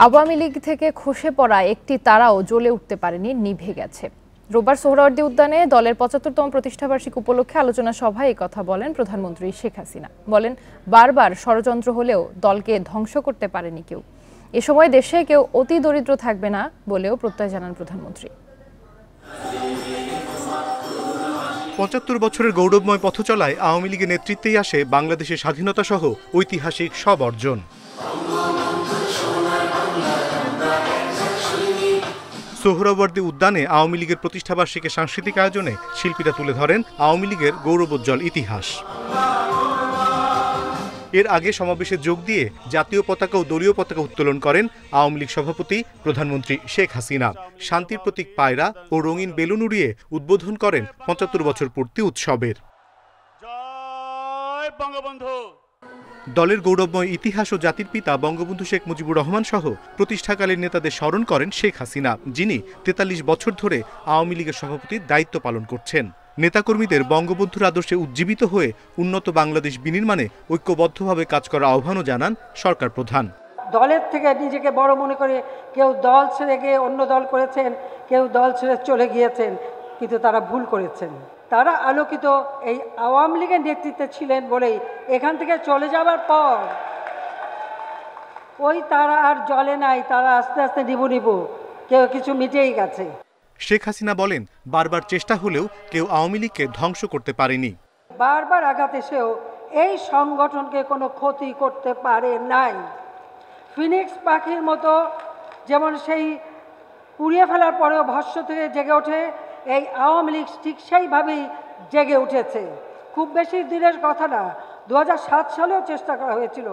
আওয়ামী লীগ থেকে খসে পড়া একটি তারাও জ্বলে উঠতে পারেনি, নিভে গেছে। রোববার সোহরাওয়ার্দী উদ্যানে দলের ৭৫তম প্রতিষ্ঠাবার্ষিকী উপলক্ষে আলোচনা সভায় এই কথা বলেন প্রধানমন্ত্রী শেখ হাসিনা। বলেন, বারবার ষড়যন্ত্র হলেও দলকে ধ্বংস করতে পারেনি কেউ। এ সময় দেশে কেউ অতি দরিদ্র থাকবে না বলেও প্রত্যয় জানান প্রধানমন্ত্রী। ৭৫ বছরের গৌরবময় পথচলায় আওয়ামী লীগের নেতৃত্বেই আসে বাংলাদেশের স্বাধীনতা সহ ঐতিহাসিক সব অর্জন। সোহরাওয়ার্দী উদ্যানে আওয়ামী লীগের প্রতিষ্ঠাবার্ষিকী সাংস্কৃতিক আয়োজনে শিল্পীরা তুলে ধরেন আওয়ামী লীগের গৌরবোজ্জ্বল ইতিহাস। এর আগে সমাবেশে যোগ দিয়ে জাতীয় পতাকা ও দলীয় পতাকা উত্তোলন করেন আওয়ামী লীগ সভাপতি প্রধানমন্ত্রী শেখ হাসিনা। শান্তির প্রতীক পায়রা ও রঙিন বেলুন উড়িয়ে উদ্বোধন করেন ৭৫ বছর পূর্তি উৎসবের। জয় বঙ্গবন্ধু। দলের গৌরবময় ইতিহাস ও জাতির পিতা বঙ্গবন্ধু শেখ মুজিবুর রহমান সহ প্রতিষ্ঠাকালীন নেতাদের স্মরণ করেন শেখ হাসিনা, যিনি ৪৩ বছর ধরে আওয়ামী লীগের সভাপতির দায়িত্ব পালন করছেন। নেতাকর্মীদের বঙ্গবন্ধুর আদর্শে উজ্জীবিত হয়ে উন্নত বাংলাদেশ বিনির্মাণে ঐক্যবদ্ধভাবে কাজ করার আহ্বানও জানান সরকার প্রধান। দলের থেকে নিজেকে বড় মনে করে কেউ দল ছেড়ে গিয়ে অন্য দল করেছেন, কেউ দল ছেড়ে চলে গিয়েছেন, কিন্তু তারা ভুল করেছেন। তারা আলোকিত এই আওয়ামী লীগের নেতৃত্বে ছিলেন বলেই এখান থেকে চলে যাওয়ার পর ওই তারা আর জ্বলে নাই, তারা আস্তে আস্তে নিবু কেউ কিছু মিটেই গেছে। শেখ হাসিনা বলেন, বারবার চেষ্টা হলেও কেউ আওয়ামী লীগকে ধ্বংস করতে পারেনি। বারবার আঘাত এসেও এই সংগঠনকে কোনো ক্ষতি করতে পারে নাই। ফিনিক্স পাখির মতো যেমন সেই পুড়িয়ে ফেলার পরেও ভস্ম থেকে জেগে ওঠে, এই আওয়ামী লীগ ঠিক সেইভাবেই জেগে উঠেছে। খুব বেশি দিনের কথা না, ২০০৭ সালেও চেষ্টা করা হয়েছিল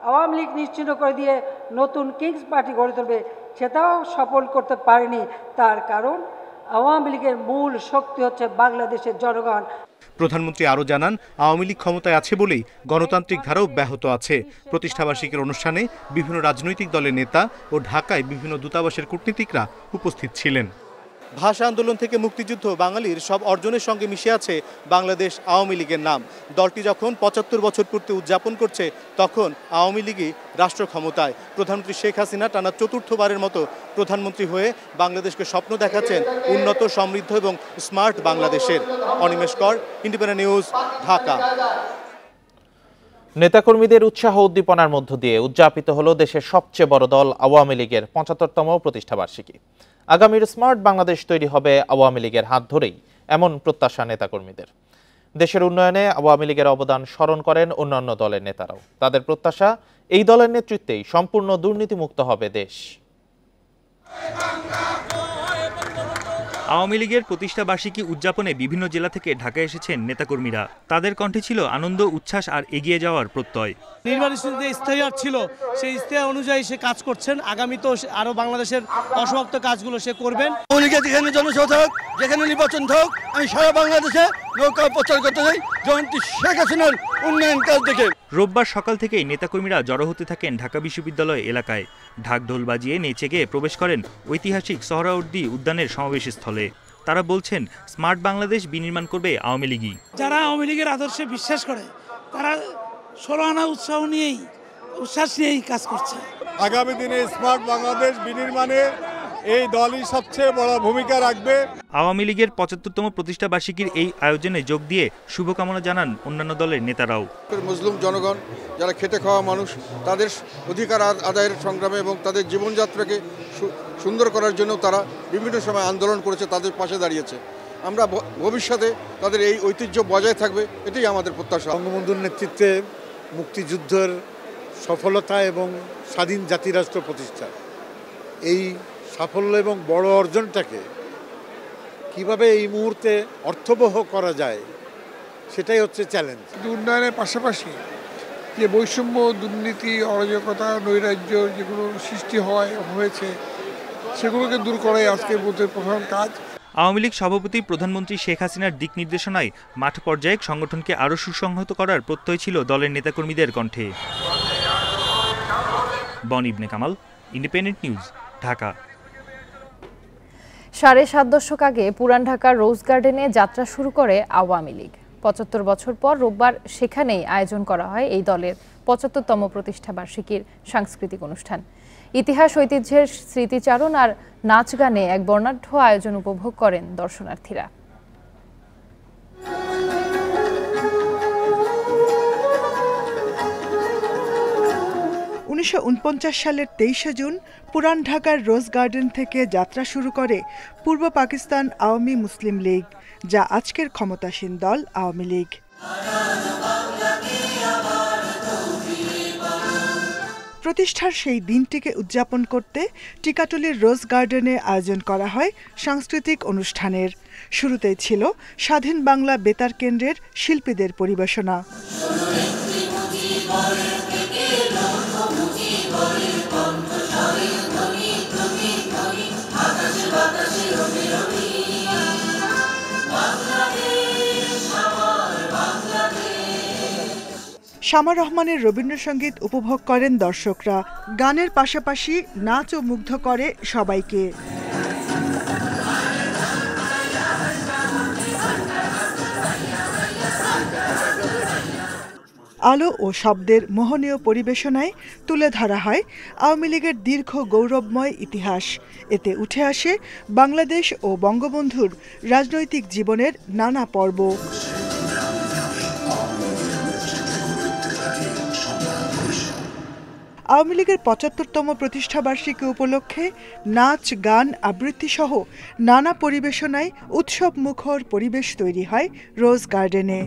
আওয়ামী লীগ নিশ্চিহ্ন করে দিয়ে নতুন কিংস পার্টি গড়ে তুলবে, সেটাও সফল করতে পারেনি। তার কারণ আওয়ামী লীগের মূল শক্তি হচ্ছে বাংলাদেশের জনগণ। প্রধানমন্ত্রী আরও জানান, আওয়ামী লীগ ক্ষমতায় আছে বলেই গণতান্ত্রিক ধারা অব্যাহত আছে। প্রতিষ্ঠাবার্ষিকীর অনুষ্ঠানে বিভিন্ন রাজনৈতিক দলের নেতা ও ঢাকায় বিভিন্ন দূতাবাসের কূটনীতিকরা উপস্থিত ছিলেন। ভাষা আন্দোলন থেকে মুক্তিযুদ্ধ বাঙালির সব অর্জনের সঙ্গে মিশে আছে বাংলাদেশ আওয়ামী লীগের নাম। দলটি যখন ৭৫ বছর পূর্তি উদযাপন করছে, তখন আওয়ামী লীগই রাষ্ট্র ক্ষমতায়। প্রধানমন্ত্রী শেখ হাসিনা টানা চতুর্থবারের মতো প্রধানমন্ত্রী হয়ে বাংলাদেশকে স্বপ্ন দেখাচ্ছেন উন্নত, সমৃদ্ধ এবং স্মার্ট বাংলাদেশের। অনিমেষ কর, ইন্ডিপেন্ডেন্ট নিউজ, ঢাকা। নেতাকর্মীদের উৎসাহ উদ্দীপনার মধ্য দিয়ে উদযাপিত হলো দেশের সবচেয়ে বড় দল আওয়ামী লীগের ৭৫তম প্রতিষ্ঠাবার্ষিকী। আগামীর স্মার্ট বাংলাদেশ তৈরি হবে আওয়ামী লীগের হাত ধরেই, এমন প্রত্যাশা নেতাকর্মীদের। দেশের উন্নয়নে আওয়ামী লীগের অবদান স্মরণ করেন অন্যান্য দলের নেতারাও। তাদের প্রত্যাশা, এই দলের নেতৃত্বেই সম্পূর্ণ দুর্নীতিমুক্ত হবে দেশ। আওয়ামী লীগের প্রতিষ্ঠাবার্ষিকী উদযাপনে বিভিন্ন জেলা থেকে ঢাকায় এসেছেন নেতাকর্মীরা। তাদের কণ্ঠে ছিল আনন্দ, উচ্ছ্বাস আর এগিয়ে যাওয়ার প্রত্যয়। নির্বাচন যে ইশতেহার ছিল, সেই ইশতেহার অনুযায়ী সে কাজ করছেন। আগামীতেও আরো বাংলাদেশের অসমাপ্ত কাজগুলো সে করবেন। যেখানে জনসভা হোক, যেখানে নির্বাচন হোক, আমি সারা বাংলাদেশে নৌকা প্রচার করতে চাই জয়ন্তী শেখ হাসিনার উন্নয়ন কাজ দেখে। রোববার সকাল থেকেই নেতাকর্মীরা জড়ো হতে থাকেন ঢাকা বিশ্ববিদ্যালয় এলাকায়। ঢাক ঢোল বাজিয়ে নেচে গিয়ে প্রবেশ করেন ঐতিহাসিক সোহরাওয়ার্দী উদ্যানের সমাবেশ স্থলে। তারা বলছেন, স্মার্ট বাংলাদেশ বিনির্মাণ করবে আওয়ামী লীগই। যারা আওয়ামী লীগের আদর্শে বিশ্বাস করে, তারা ষোলআনা উচ্ছ্বাস নিয়েই কাজ করছে। আগামী দিনে স্মার্ট বাংলাদেশ বিনির্মাণে এই দলই সবচেয়ে বড় ভূমিকা রাখবে। আওয়ামী লীগের ৭৫তম প্রতিষ্ঠাবার্ষিকীর এই আয়োজনে যোগ দিয়ে শুভকামনা জানান অন্যান্য দলের নেতারাও। মুসলিম জনগণ, যারা খেটে খাওয়া মানুষ, তাদের অধিকার আদায়ের সংগ্রামে এবং তাদের জীবনযাত্রাকে সুন্দর করার জন্য তারা বিভিন্ন সময় আন্দোলন করেছে, তাদের পাশে দাঁড়িয়েছে। আমরা ভবিষ্যতে তাদের এই ঐতিহ্য বজায় থাকবে, এটাই আমাদের প্রত্যাশা। বঙ্গবন্ধুর নেতৃত্বে মুক্তিযুদ্ধের সফলতা এবং স্বাধীন জাতিরাষ্ট্র প্রতিষ্ঠা, এই সাফল্য এবং বড় অর্জনটাকে কিভাবে এই মুহূর্তে অর্থবহ করা যায়, সেটাই হচ্ছে চ্যালেঞ্জ। উন্নয়নের পাশাপাশি যে বৈষম্য, দুর্নীতি, অরাজকতা, নৈরাজ্য যেগুলো সৃষ্টি হয়েছে, সেগুলোকে দূর করাই আজকের বুথের প্রধান কাজ। আওয়ামী লীগ সভাপতি প্রধানমন্ত্রী শেখ হাসিনার দিক নির্দেশনায় মাঠ পর্যায়ে সংগঠনকে আরও সুসংহত করার প্রত্যয় ছিল দলের নেতাকর্মীদের কণ্ঠে। বন ইবনে কামাল, ইন্ডিপেন্ডেন্ট নিউজ, ঢাকা। ৭.৫ দশক আগে পুরান ঢাকার রোজ গার্ডেনে যাত্রা শুরু করে আওয়ামী লীগ। ৭৫ বছর পর রোববার সেখানেই আয়োজন করা হয় এই দলের ৭৫তম প্রতিষ্ঠাবার্ষিকীর সাংস্কৃতিক অনুষ্ঠান। ইতিহাস, ঐতিহ্যের স্মৃতিচারণ আর নাচ গানে এক বর্ণাঢ্য আয়োজন উপভোগ করেন দর্শনার্থীরা। ১৯৪৯ সালের ২৩শে জুন পুরান ঢাকার রোজ গার্ডেন থেকে যাত্রা শুরু করে পূর্ব পাকিস্তান আওয়ামী মুসলিম লীগ, যা আজকের ক্ষমতাসীন দল আওয়ামী লীগ। প্রতিষ্ঠার সেই দিনটিকে উদযাপন করতে টিকাটুলির রোজ গার্ডেনে আয়োজন করা হয় সাংস্কৃতিক অনুষ্ঠানের। শুরুতেই ছিল স্বাধীন বাংলা বেতার কেন্দ্রের শিল্পীদের পরিবেশনা। শামা রহমানের রবীন্দ্রসঙ্গীত উপভোগ করেন দর্শকরা। গানের পাশাপাশি নাচও মুগ্ধ করে সবাইকে। আলো ও শব্দের মোহনীয় পরিবেশনায় তুলে ধরা হয় আওয়ামী লীগের দীর্ঘ গৌরবময় ইতিহাস। এতে উঠে আসে বাংলাদেশ ও বঙ্গবন্ধুর রাজনৈতিক জীবনের নানা পর্ব। আওয়ামী লীগের ৭৫তম প্রতিষ্ঠাবার্ষিকী উপলক্ষে নাচ, গান, আবৃত্তি সহ নানা পরিবেশনায় উৎসব মুখর পরিবেশ তৈরি হয় রোজ গার্ডেনে।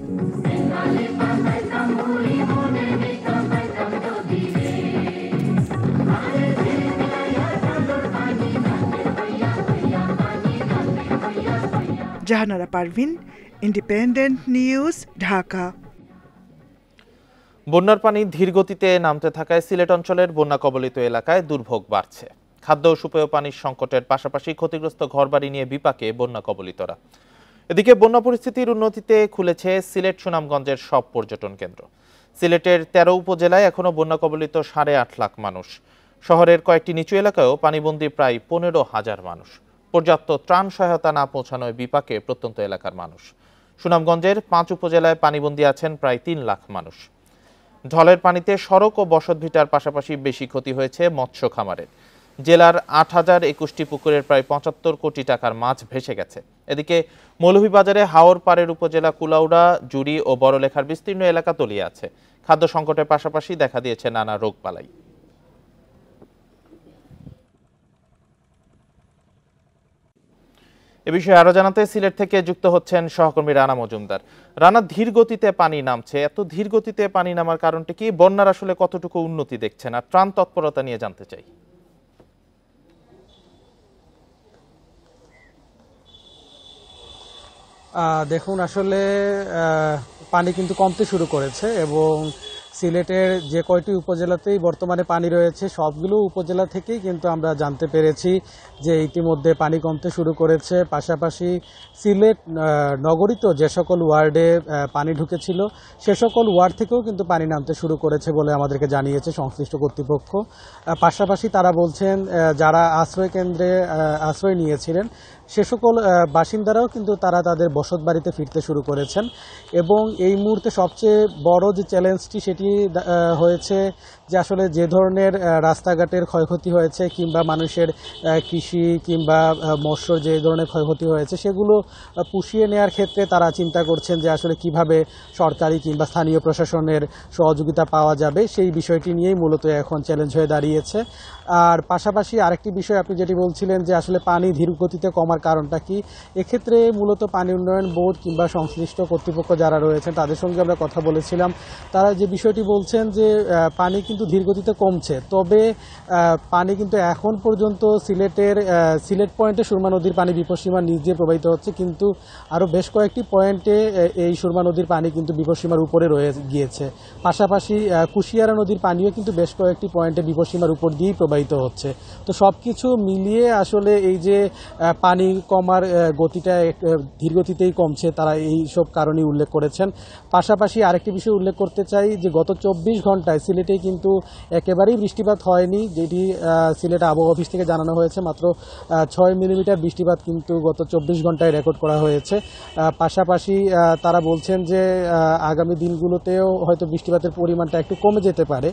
Jahanara Parvin, independent news, Dhaka. বন্যার পানি ধীরগতিতে নামতে থাকায় সিলেট অঞ্চলের বন্যা কবলিত এলাকায় দুর্ভোগ বাড়ছে। খাদ্য ও সুপেয় পানির সংকটের পাশাপাশি ক্ষতিগ্রস্ত ঘরবাড়ি নিয়ে বিপাকে বন্যা কবলিতরা। এদিকে বন্যা পরিস্থিতির উন্নতিতে খুলেছে সিলেট সুনামগঞ্জের সব পর্যটন কেন্দ্র। সিলেটের ১৩ উপজেলায় এখনও বন্যা কবলিত ৮.৫ লাখ মানুষ। শহরের কয়েকটি নিচু এলাকায়ও পানিবন্দী প্রায় ১৫,০০০ মানুষ। পর্যাপ্ত ত্রাণ সহায়তা না পৌঁছানোয় বিপাকে প্রত্যন্ত এলাকার মানুষ। সুনামগঞ্জের ৫ উপজেলায় পানিবন্দী আছেন প্রায় ৩ লাখ মানুষ। ঢলের পানিতে সড়ক ও বসতভিটার পাশাপাশি বেশি ক্ষতি হয়েছে মৎস্য খামারের। জেলার ৮,০২১টি পুকুরের প্রায় ৭৫ কোটি টাকার মাছ ভেসে গেছে। এদিকে মৌলভীবাজারে হাওর পাড়ের উপজেলা কুলাউড়া, জুড়ি ও বড়লেখার বিস্তীর্ণ এলাকা তলিয়ে আছে। খাদ্য সংকটের পাশাপাশি দেখা দিয়েছে নানা রোগবালাই। এ বিষয়ে আরো জানাতে সিলেট থেকে যুক্ত হচ্ছেন সহকর্মী রানা মজুমদার। রানা, ধীর গতিতে পানি নামছে, এত ধীর গতিতে পানি নামার কারণটা কি? বন্যার আসলে কতটুকু উন্নতি দেখছেন? আর ত্রাণ তৎপরতা নিয়ে জানতে চাই। দেখুন, আসলে পানি কিন্তু কমতে শুরু করেছে এবং সিলেটের যে কয়টি উপজেলাতেই বর্তমানে পানি রয়েছে সবগুলো উপজেলা থেকেই কিন্তু আমরা জানতে পেরেছি যে ইতিমধ্যে পানি কমতে শুরু করেছে। পাশাপাশি সিলেট নগরীতে যে সকল ওয়ার্ডে পানি ঢুকেছিল সে সকল ওয়ার্ড থেকেও কিন্তু পানি নামতে শুরু করেছে বলে আমাদেরকে জানিয়েছে সংশ্লিষ্ট কর্তৃপক্ষ। পাশাপাশি তারা বলছেন যারা আশ্রয় কেন্দ্রে আশ্রয় নিয়েছিলেন সে সকল বাসিন্দারাও কিন্তু তারা তাদের বসত বাড়িতে ফিরতে শুরু করেছেন। এবং এই মুহূর্তে সবচেয়ে বড় যে চ্যালেঞ্জটি সেটি হয়েছে যে আসলে যে ধরনের রাস্তাঘাটের ক্ষয়ক্ষতি হয়েছে কিংবা মানুষের কৃষি কিংবা মৎস্য যে ধরনের ক্ষয়ক্ষতি হয়েছে সেগুলো পুষিয়ে নেওয়ার ক্ষেত্রে তারা চিন্তা করছেন যে আসলে কিভাবে সরকারি কিংবা স্থানীয় প্রশাসনের সহযোগিতা পাওয়া যাবে, সেই বিষয়টি নিয়েই মূলত এখন চ্যালেঞ্জ হয়ে দাঁড়িয়েছে। আর পাশাপাশি আরেকটি বিষয় আপনি যেটি বলছিলেন যে আসলে পানি ধীর গতিতে কমার কারণটা কি, এক্ষেত্রে মূলত পানি উন্নয়ন বোর্ড কিংবা সংশ্লিষ্ট কর্তৃপক্ষ যারা রয়েছেন তাদের সঙ্গে আমরা কথা বলেছিলাম। তারা যে বিষয়টি বলছেন যে পানি কিন্তু ধীর গতিতে কমছে, তবে পানি কিন্তু এখন পর্যন্ত সিলেট পয়েন্টে সুরমা নদীর পানি বিপদসীমার নিচ দিয়ে প্রবাহিত হচ্ছে, কিন্তু আরও বেশ কয়েকটি পয়েন্টে এই সুরমা নদীর পানি কিন্তু বিপদসীমার উপরে রয়ে গিয়েছে। পাশাপাশি কুশিয়ারা নদীর পানিও কিন্তু বেশ কয়েকটি পয়েন্টে বিপদসীমার উপর দিয়েই প্রবাহিত হচ্ছে। তো সব কিছু মিলিয়ে আসলে এই যে পানি পানি কমার গতিটা ধীরগতিতেই কমছে, তারা এই সব কারণেই উল্লেখ করেছেন। পাশাপাশি আরেকটি বিষয় উল্লেখ করতে চাই যে গত 24 ঘন্টায় সিলেটে কিন্তু একেবারেই বৃষ্টিপাত হয়নি, যেটি সিলেট আবহাওয়া অফিস থেকে জানানো হয়েছে। মাত্র 6 মিলিমিটার বৃষ্টিপাত কিন্তু গত 24 ঘন্টায় রেকর্ড করা হয়েছে। পাশাপাশি তারা বলছেন যে আগামী দিনগুলোতেও হয়তো বৃষ্টিপাতের পরিমাণটা একটু কমে যেতে পারে।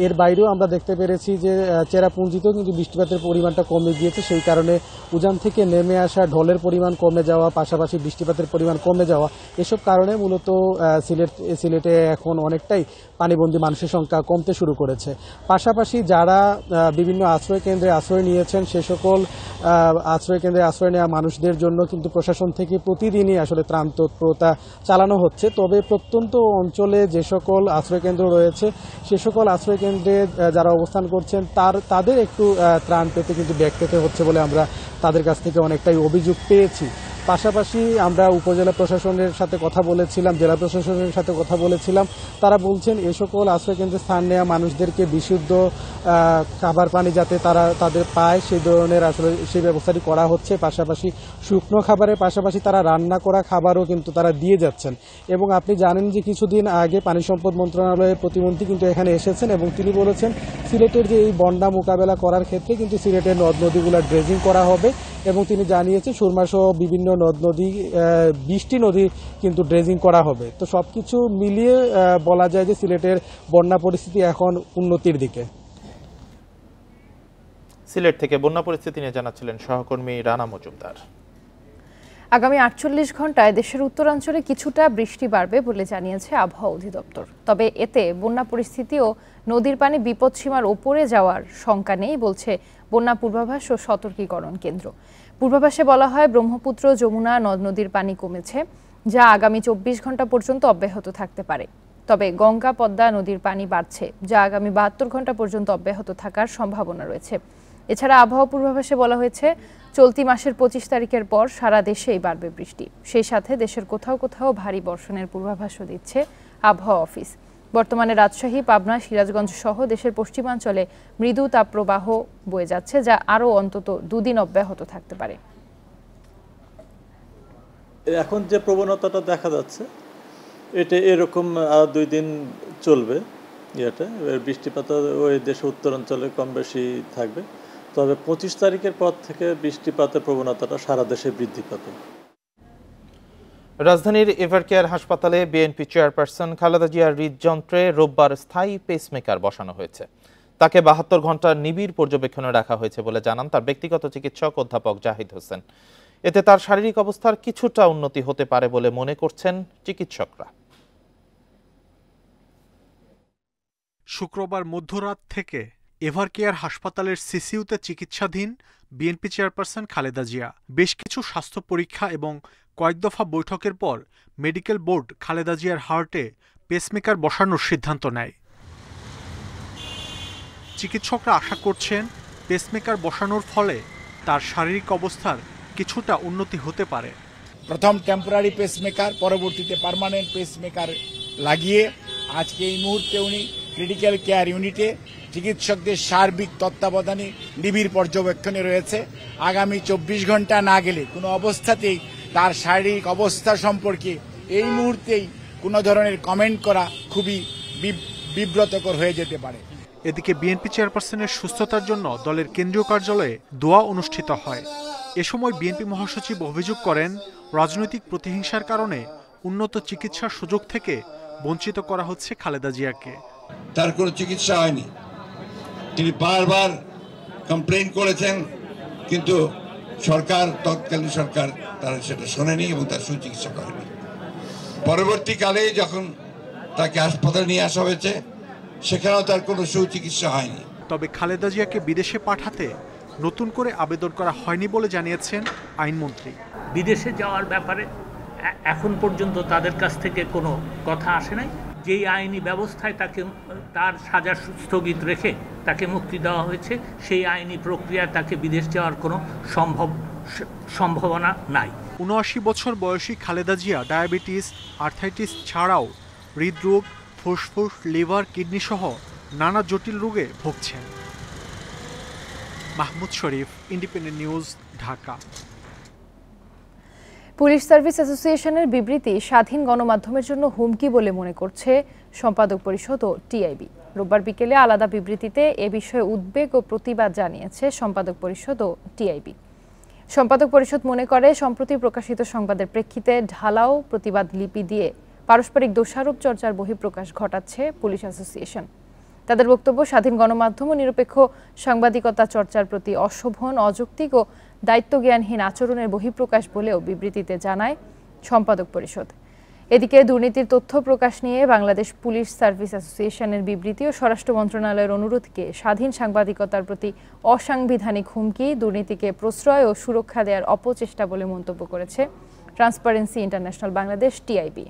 এর বাইরেও আমরা দেখতে পেরেছি যে চেরাপুঞ্জিতেও কিন্তু বৃষ্টিপাতের পরিমাণটা কমে গিয়েছে, সেই কারণে উজান থেকে নেমে আসা ঢলের পরিমাণ কমে যাওয়া, পাশাপাশি বৃষ্টিপাতের পরিমাণ কমে যাওয়া, এসব কারণে মূলত সিলেটে এখন অনেকটাই পানিবন্দী মানুষের সংখ্যা কমতে শুরু করেছে। পাশাপাশি যারা বিভিন্ন আশ্রয় কেন্দ্রে আশ্রয় নিয়েছেন, সে সকল আশ্রয় কেন্দ্রে আশ্রয় নেওয়া মানুষদের জন্য কিন্তু প্রশাসন থেকে প্রতিদিনই আসলে ত্রাণ তৎপরতা চালানো হচ্ছে। তবে প্রত্যন্ত অঞ্চলে যে সকল আশ্রয় কেন্দ্র রয়েছে, সে সকল আশ্রয় কেন্দ্রে যারা অবস্থান করছেন তাদের একটু ত্রাণ পেতে কিন্তু ব্যাক পেতে হচ্ছে বলে আমরা তাদের কাছ থেকে অনেকটাই অভিযোগ পেয়েছি। পাশাপাশি আমরা উপজেলা প্রশাসনের সাথে কথা বলেছিলাম, জেলা প্রশাসনের সাথে কথা বলেছিলাম। তারা বলছেন এ সকল আশ্রয়কেন্দ্রে স্থান নেওয়া মানুষদেরকে বিশুদ্ধ খাবার পানি যাতে তাদের পায়, সেই ধরনের আসলে সেই ব্যবস্থাটি করা হচ্ছে। পাশাপাশি শুকনো খাবারের পাশাপাশি তারা রান্না করা খাবারও কিন্তু তারা দিয়ে যাচ্ছেন। এবং আপনি জানেন যে কিছুদিন আগে পানি সম্পদ মন্ত্রণালয়ের প্রতিমন্ত্রী কিন্তু এখানে এসেছেন এবং তিনি বলেছেন সিলেটের যে এই বন্যা মোকাবেলা করার ক্ষেত্রে কিন্তু সিলেটের নদ নদীগুলো ড্রেজিং করা হবে এবং তিনি জানিয়েছেন সুরমা সহ বিভিন্ন নদ নদী 20টি নদী কিন্তু ড্রেজিং করা হবে। তো সবকিছু মিলিয়ে বলা যায় যে সিলেটের বন্যা পরিস্থিতি এখন উন্নতির দিকে। সিলেট থেকে বন্যা পরিস্থিতি নিয়ে জানাচ্ছিলেন সহকর্মী রানা মজুমদার। আগামী 48 ঘন্টায় দেশের উত্তরাঞ্চলে কিছুটা বৃষ্টি বাড়বে বলে জানিয়েছে আবহাওয়া অধিদপ্তর। তবে এতে বন্যা পরিস্থিতি ও নদীর পানি বিপদসীমার ওপরে যাওয়ার শঙ্কা নেই বলছে বন্যা পূর্বাভাস ও সতর্কীকরণ কেন্দ্র। পূর্বাভাসে বলা হয় ব্রহ্মপুত্র যমুনা নদ নদীর পানি কমেছে, যা আগামী 24 ঘন্টা পর্যন্ত অব্যাহত থাকতে পারে। তবে গঙ্গা পদ্মা নদীর পানি বাড়ছে, যা আগামী 72 ঘন্টা পর্যন্ত অব্যাহত থাকার সম্ভাবনা রয়েছে। এছাড়া আবহাওয়া পূর্বাভাসে বলা হয়েছে চলতি মাসের 25 তারিখের পর সারা দেশেই বাড়বে বৃষ্টি। সেই সাথে দেশের কোথাও কোথাও ভারী বর্ষণের পূর্বাভাসও দিচ্ছে আবহাওয়া অফিস। বর্তমানে রাজশাহী, পাবনা, সিরাজগঞ্জ সহ দেশের পশ্চিমাঞ্চলে মৃদু তাপপ্রবাহ বয়ে যাচ্ছে, যা আরও অন্তত 2 দিন অব্যাহত থাকতে পারে। এখন যে প্রবণতাটা দেখা যাচ্ছে এটা এরকম 2 দিন চলবে। বৃষ্টিপাত ওই দেশের উত্তরাঞ্চলে কম বেশি থাকবে। তবে 25 তারিখের পর থেকে বৃষ্টিপাতের প্রবণতাটা সারা দেশে বৃদ্ধি পাবে। রাজধানীর এভারকেয়ার হাসপাতালে বিএনপি চেয়ারপারসন খালেদা জিয়ার হৃদযন্ত্রে রোববার স্থায়ী পেসমেকার বসানো হয়েছে। তাকে 72 ঘন্টার নিবিড় পর্যবেক্ষণে রাখা হয়েছে বলে জানান তার ব্যক্তিগত চিকিৎসক অধ্যাপক জাহিদ হোসেন। এতে তার শারীরিক অবস্থার কিছুটা উন্নতি হতে পারে বলে মনে করছেন চিকিৎসকরা। শুক্রবার মধ্যরাত থেকে এভারকেয়ার হাসপাতালের সিসিইউতে চিকিৎসাধীন বিএনপি চেয়ারপারসন খালেদা জিয়া। বেশ কিছু স্বাস্থ্য পরীক্ষা এবং কয়েক দফা বৈঠকের পর মেডিকেল বোর্ড খালেদা জিয়ার হার্টে পেসমেকার বসানোর সিদ্ধান্ত নেয়। চিকিৎসকরা আশা করছেন পেসমেকার বসানোর ফলে তার শারীরিক অবস্থার কিছুটা উন্নতি হতে পারে। প্রথম টেম্পোরারি পেসমেকার, পরবর্তীতে পার্মানেন্ট পেসমেকার লাগিয়ে আজকে এই মুহূর্তে উনি ক্রিটিক্যাল কেয়ার ইউনিটে চিকিৎসকদের সার্বিক তত্ত্বাবধানে নিবিড় পর্যবেক্ষণে রয়েছে। আগামী 24 ঘন্টা না গেলে কোনো অবস্থাতেই তার শারীরিক অবস্থা সম্পর্কে এই মুহূর্তেই কোনো ধরনের কমেন্ট করা খুবই বিব্রতকর হয়ে যেতে পারে। এদিকে বিএনপি চেয়ারপারসনের সুস্থতার জন্য দলের কেন্দ্রীয় কার্যালয়ে দোয়া অনুষ্ঠিত হয়। এ সময় বিএনপি মহাসচিব অভিযোগ করেন রাজনৈতিক প্রতিহিংসার কারণে উন্নত চিকিৎসার সুযোগ থেকে বঞ্চিত করা হচ্ছে খালেদা জিয়াকে। তার কোনো চিকিৎসা হয়নি, তিনি বারবার কমপ্লেইন করেছেন, কিন্তু তৎকালীন সরকার তারা সেটা শোনেনি এবং তার সুচিকিৎসা করেনি। পরবর্তীকালে যখন তাকে হাসপাতালে নিয়ে আসা হয়েছে সেখানেও তার কোনো সুচিকিৎসা হয়নি। তবে খালেদা জিয়াকে বিদেশে পাঠাতে নতুন করে আবেদন করা হয়নি বলে জানিয়েছেন আইনমন্ত্রী। বিদেশে যাওয়ার ব্যাপারে এখন পর্যন্ত তাদের কাছ থেকে কোনো কথা আসে নাই। যেই আইনি ব্যবস্থায় তাকে তার সাজা স্থগিত রেখে তাকে মুক্তি দেওয়া হয়েছে, সেই আইনি প্রক্রিয়ায় তাকে বিদেশ যাওয়ার কোনো সম্ভাবনা নাই। ৭৯ বছর বয়সী খালেদা জিয়া ডায়াবেটিস, আর্থাইটিস ছাড়াও হৃদরোগ, ফুসফুস, লিভার, কিডনি সহ নানা জটিল রোগে ভুগছেন। Mahmud Sharif, Independent news, Dhaka. Police service অ্যাসোসিয়েশনের বিবৃতি স্বাধীন গণমাধ্যমের জন্য হুমকি বলে মনে করছে সম্পাদক পরিষদ ও টিআইবি। রোববার বিকেলে আলাদা বিবৃতিতে এ বিষয়ে উদ্বেগ ও প্রতিবাদ জানিয়েছে সম্পাদক পরিষদ ও টিআইবি। সম্পাদক পরিষদ মনে করে সম্প্রতি প্রকাশিত সংবাদের প্রেক্ষিতে ঢালাও প্রতিবাদ লিপি দিয়ে পারস্পরিক দোষারোপ চর্চার বহিঃপ্রকাশ ঘটাচ্ছে পুলিশ অ্যাসোসিয়েশন। তাদের বক্তব্য, স্বাধীন গণমাধ্যম ও নিরপেক্ষ সাংবাদিকতা চর্চার প্রতি অশোভন, অযৌক্তিক ও দায়িত্বজ্ঞানহীন আচরণের বহিঃপ্রকাশ বলেও বিবৃতিতে জানায় সম্পাদক পরিষদ। এদিকে দুর্নীতির তথ্য প্রকাশ নিয়ে বাংলাদেশ পুলিশ সার্ভিস অ্যাসোসিয়েশনের বিবৃতি ও স্বরাষ্ট্র মন্ত্রণালয়ের অনুরোধকে স্বাধীন সাংবাদিকতার প্রতি অসাংবিধানিক হুমকি, দুর্নীতিকে প্রশ্রয় ও সুরক্ষা দেওয়ার অপচেষ্টা বলে মন্তব্য করেছে ট্রান্সপারেন্সি ইন্টারন্যাশনাল বাংলাদেশ টিআইবি।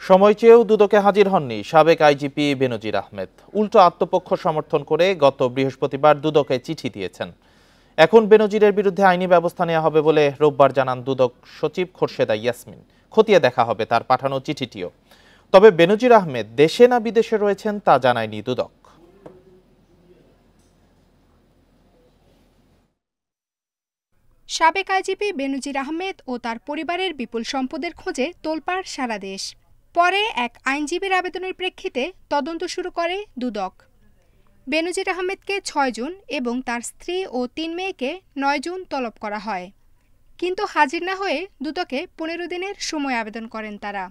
সময় চেয়েও দুদকে হাজির হননি সাবেক আইজিপি বেনজির আহমেদ। উল্টো আত্মপক্ষ সমর্থন করে গত বৃহস্পতিবার দুদকে চিঠি দিয়েছেন। এখন বেনজিরের বিরুদ্ধে আইনি ব্যবস্থা নেওয়া হবে বলে রোববার জানান দুদক সচিব খোরশেদা ইয়াসমিন। খতিয়ে দেখা হবে তার পাঠানো চিঠিটিও। তবে বেনজির আহমেদ দেশে না বিদেশে রয়েছেন তা জানায়নি দুদক। সাবেক আইজিপি বেনজির আহমেদ ও তার পরিবারের বিপুল সম্পদের খোঁজে তোলপাড় সারা দেশ। পরে এক আইনজীবীর আবেদনের প্রেক্ষিতে তদন্ত শুরু করে দুদক। বেনজির আহমেদকে ৬ জুন এবং তার স্ত্রী ও ৩ মেয়েকে ৯ জুন তলব করা হয়, কিন্তু হাজির না হয়ে দুদকে ১৫ দিনের সময় আবেদন করেন তারা।